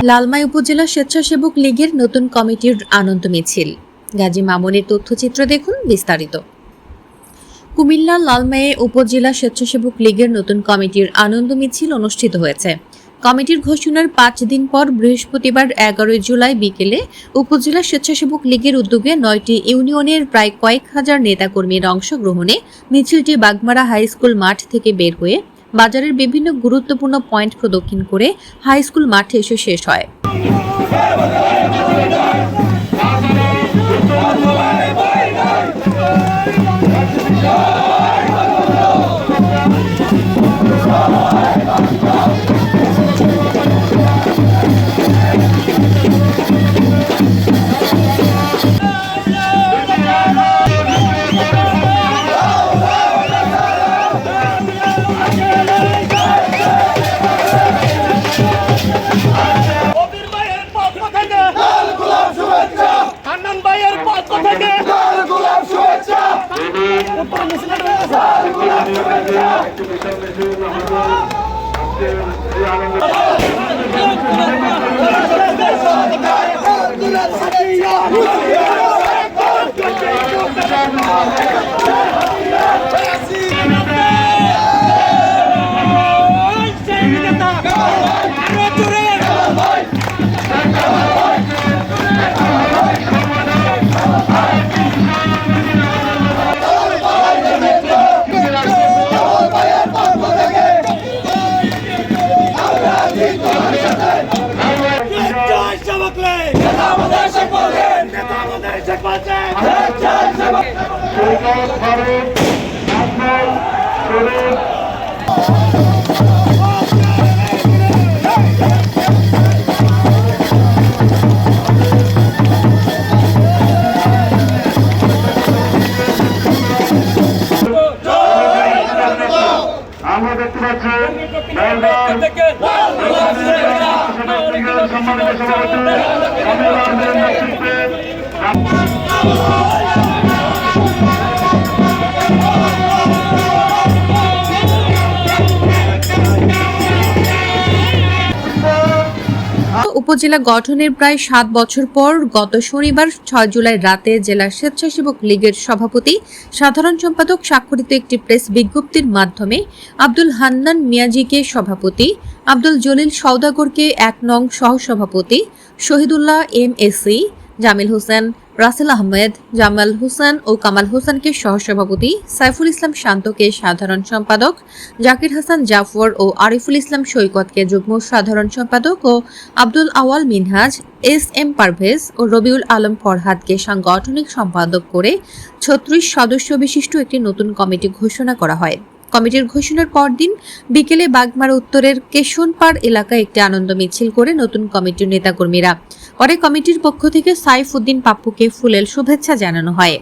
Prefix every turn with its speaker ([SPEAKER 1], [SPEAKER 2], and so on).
[SPEAKER 1] লালমাই উপজেলা স্বেচ্ছাসেবক লীগের নতুন কমিটির আনন্দ মিছিল। গাজী মামুনের তথ্যচিত্র দেখুন বিস্তারিত। কুমিল্লার লালমাই উপজেলা স্বেচ্ছাসেবক লীগের নতুন কমিটির আনন্দ মিছিল অনুষ্ঠিত হয়েছে। কমিটির ঘোষণার 5 দিন পর বৃহস্পতিবার 11 জুলাই বিকেলে উপজেলা স্বেচ্ছাসেবক লীগের উদ্যোগে 9টি ইউনিয়নের প্রায় কয়েক হাজার নেতাকর্মীর অংশগ্রহণে মিছিলটি বাগমারা হাই স্কুল মাঠ থেকে বের হয়ে বাজারের বিভিন্ন গুরুত্বপূর্ণ পয়েন্ট প্রদক্ষিণ করে হাই স্কুল মাঠে এসে শেষ হয়।
[SPEAKER 2] আমরা দেখতে পাচ্ছি সম্মানিত
[SPEAKER 1] উপজেলা গঠনের প্রায় 7 বছর পর গত শনিবার 6 জুলাই রাতে জেলা স্বেচ্ছাসেবক লীগের সভাপতি সাধারণ সম্পাদক স্বাক্ষরিত একটি প্রেস বিজ্ঞপ্তির মাধ্যমে আব্দুল হান্নান মিয়াজিকে সভাপতি, আব্দুল জলিল সওদাগরকে 1 নং সহসভাপতি, শহীদুল্লাহ MSc, জামিল হোসেন, রাসেল আহমেদ, জামাল হোসেন ও কামাল হোসেনকে সহসভাপতি, সাইফুল ইসলাম শান্তকে সাধারণ সম্পাদক, জাকির হাসান জাফর ও আরিফুল ইসলাম সৈকতকে যুগ্ম সাধারণ সম্পাদক ও আব্দুল আওয়াল মিনহাজ, SM পারভেজ ও রবিউল আলম ফরহাদকে সাংগঠনিক সম্পাদক করে 36 সদস্য বিশিষ্ট একটি নতুন কমিটি ঘোষণা করা হয়। কমিটির ঘোষণার পরদিন বিকেলে বাগমারা উত্তরের কেশনপাড় এলাকায় একটি আনন্দ মিছিল করে নতুন কমিটির নেতাকর্মীরা। পরে কমিটির পক্ষ থেকে সাইফ উদ্দিন পাপ্পুকে ফুলেল শুভেচ্ছা জানানো হয়।